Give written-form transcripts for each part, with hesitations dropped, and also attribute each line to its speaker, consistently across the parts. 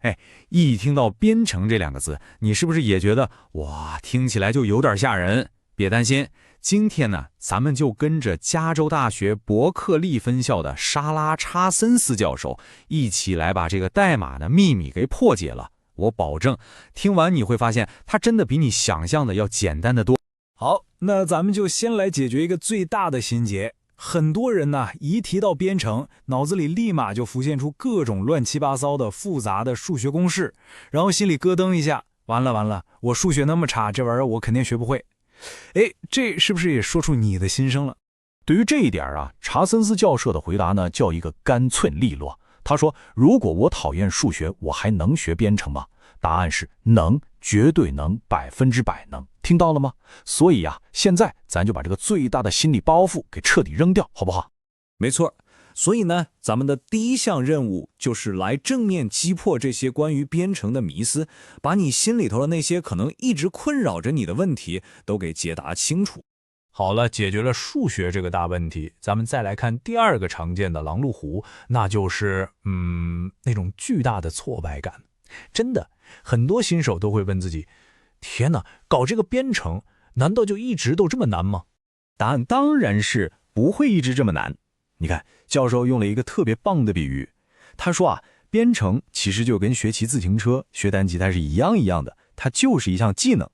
Speaker 1: 哎，一听到编程这两个字，你是不是也觉得哇，听起来就有点吓人？别担心，今天呢，咱们就跟着加州大学伯克利分校的莎拉·查森斯教授一起来把这个代码的秘密给破解了。我保证，听完你会发现，它真的比你想象的要简单得多。
Speaker 2: 好，那咱们就先来解决一个最大的心结。很多人呢，一提到编程，脑子里立马就浮现出各种乱七八糟的复杂的数学公式，然后心里咯噔一下，完了，我数学那么差，这玩意儿我肯定学不会。哎，这是不是也说出你的心声了？
Speaker 3: 对于这一点啊，查森斯教授的回答呢，叫一个干脆利落。他说，如果我讨厌数学，我还能学编程吗？答案是能，绝对能，100%能。听到了吗？所以啊，现在咱就把这个最大的心理包袱给彻底扔掉，好不好？
Speaker 2: 没错，所以呢，咱们的第一项任务就是来正面击破这些关于编程的迷思，把你心里头的那些可能一直困扰着你的问题都给解答清楚。
Speaker 4: 好了，解决了数学这个大问题，咱们再来看第二个常见的狼入虎，那就是那种巨大的挫败感。真的，很多新手都会问自己，天哪，搞这个编程难道就一直都这么难吗？
Speaker 3: 答案当然是不会一直这么难。你看，教授用了一个特别棒的比喻，他说啊，编程其实就跟学骑自行车、学弹吉他是一样的，它就是一项技能。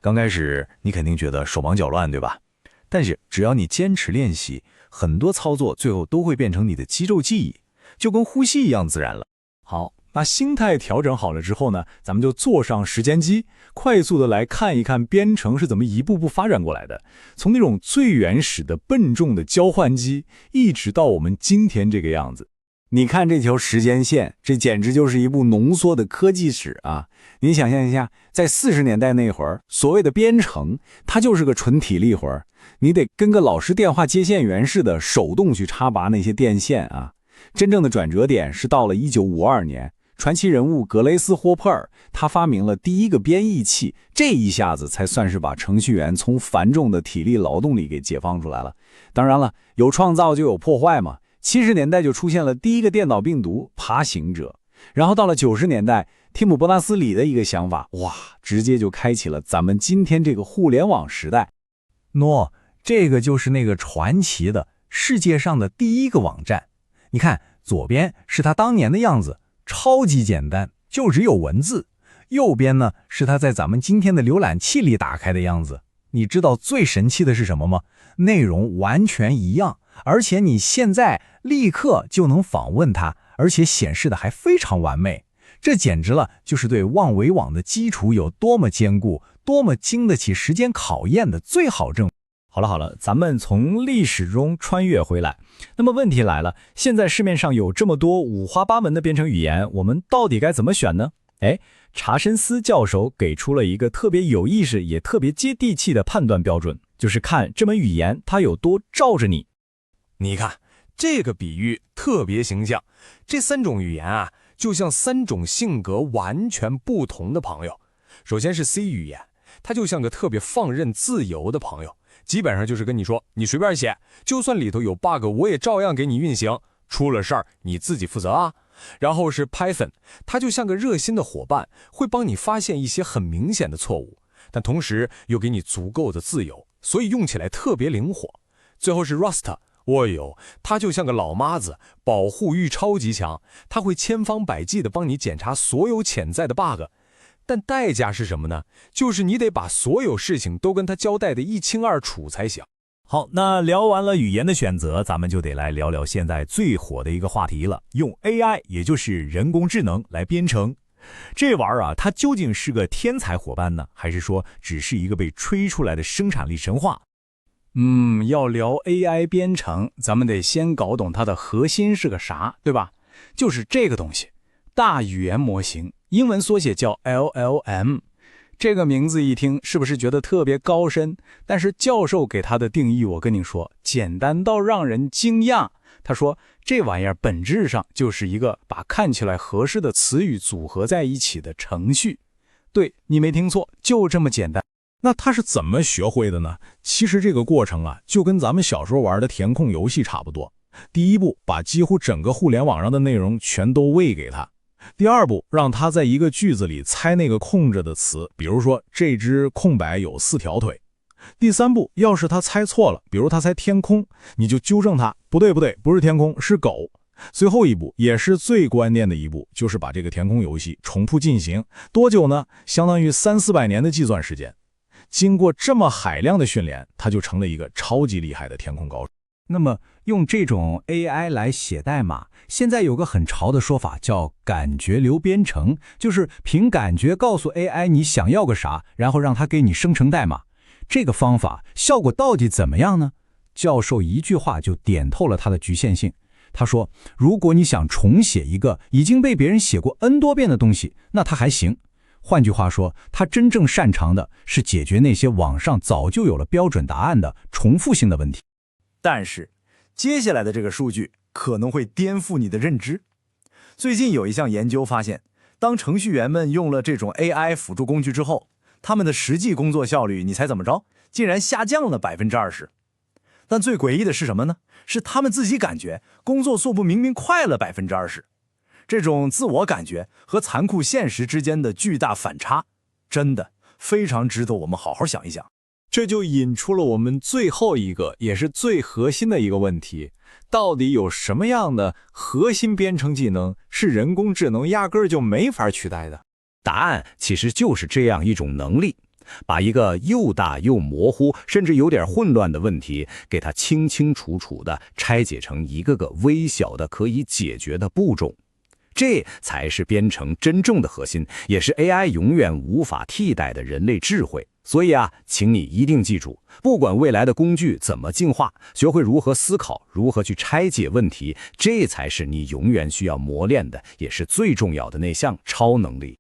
Speaker 3: 刚开始你肯定觉得手忙脚乱，对吧？但是只要你坚持练习，很多操作最后都会变成你的肌肉记忆，就跟呼吸一样自然了。
Speaker 2: 好，那心态调整好了之后呢，咱们就坐上时间机，快速的来看一看编程是怎么一步步发展过来的，从那种最原始的笨重的交换机，一直到我们今天这个样子。你看这条时间线，这简直就是一部浓缩的科技史啊！您想象一下，在40年代那会儿，所谓的编程，它就是个纯体力活，你得跟个老式电话接线员似的，手动去插拔那些电线啊。真正的转折点是到了1952年，传奇人物格雷斯·霍珀尔，他发明了第一个编译器，这一下子才算是把程序员从繁重的体力劳动里给解放出来了。当然了，有创造就有破坏嘛。70年代就出现了第一个电脑病毒爬行者，然后到了90年代，蒂姆·伯纳斯里的一个想法，哇，直接就开启了咱们今天这个互联网时代。
Speaker 5: 这个就是那个传奇的世界上的第一个网站。你看，左边是他当年的样子，超级简单，就只有文字；右边呢是他在咱们今天的浏览器里打开的样子。你知道最神奇的是什么吗？内容完全一样，而且你现在立刻就能访问它，而且显示的还非常完美。这简直了，就是对万维网的基础有多么坚固，多么经得起时间考验的最好证明。
Speaker 2: 好了，咱们从历史中穿越回来。那么问题来了，现在市面上有这么多五花八门的编程语言，我们到底该怎么选呢？查申斯教授给出了一个特别有意识也特别接地气的判断标准，就是看这门语言它有多罩着你。
Speaker 4: 你看，这个比喻特别形象，这3种语言啊，就像3种性格完全不同的朋友。首先是 C 语言，它就像个特别放任自由的朋友，基本上就是跟你说，你随便写，就算里头有 bug， 我也照样给你运行，出了事儿你自己负责啊。然后是 Python， 它就像个热心的伙伴，会帮你发现一些很明显的错误，但同时又给你足够的自由，所以用起来特别灵活。最后是 Rust， 它就像个老妈子，保护欲超级强，它会千方百计地帮你检查所有潜在的 bug， 但代价是什么呢？就是你得把所有事情都跟他交代的一清二楚才行。
Speaker 2: 好，那聊完了语言的选择，咱们就得来聊聊现在最火的一个话题了，用 AI， 也就是人工智能来编程。这玩意儿啊，它究竟是个天才伙伴呢，还是说只是一个被吹出来的生产力神话？要聊 AI 编程，咱们得先搞懂它的核心是个啥，对吧？就是这个东西，大语言模型，英文缩写叫 LLM。这个名字一听是不是觉得特别高深？但是教授给它的定义，我跟你说，简单到让人惊讶。他说这玩意儿本质上就是一个把看起来合适的词语组合在一起的程序。对，你没听错，就这么简单。
Speaker 3: 那他是怎么学会的呢？其实这个过程啊，就跟咱们小时候玩的填空游戏差不多。第一步，把几乎整个互联网上的内容全都喂给他，
Speaker 2: 第二步，让他在一个句子里猜那个空着的词，比如说这只空白有4条腿。第三步，要是他猜错了，比如他猜天空，你就纠正他，不对，不是天空，是狗。最后一步也是最关键的一步，就是把这个填空游戏重复进行。多久呢？相当于300-400年的计算时间。经过这么海量的训练，他就成了一个超级厉害的填空高手。
Speaker 5: 那么用这种 AI 来写代码，现在有个很潮的说法叫感觉流编程，就是凭感觉告诉 AI 你想要个啥，然后让它给你生成代码。这个方法效果到底怎么样呢？教授一句话就点透了它的局限性。他说，如果你想重写一个已经被别人写过 N 多遍的东西，那它还行。换句话说，他真正擅长的是解决那些网上早就有了标准答案的重复性的问题。
Speaker 3: 但是，接下来的这个数据可能会颠覆你的认知。最近有一项研究发现，当程序员们用了这种 AI 辅助工具之后，他们的实际工作效率，你猜怎么着？竟然下降了20%。但最诡异的是什么呢？是他们自己感觉工作速度明明快了20%。这种自我感觉和残酷现实之间的巨大反差，真的非常值得我们好好想一想。
Speaker 2: 这就引出了我们最后一个，也是最核心的一个问题：到底有什么样的核心编程技能是人工智能压根儿就没法取代的？
Speaker 6: 答案其实就是这样一种能力，把一个又大又模糊，甚至有点混乱的问题，给它清清楚楚地拆解成一个个微小的可以解决的步骤。这才是编程真正的核心，也是 AI 永远无法替代的人类智慧。所以啊，请你一定记住，不管未来的工具怎么进化，学会如何思考，如何去拆解问题，这才是你永远需要磨练的，也是最重要的那项超能力。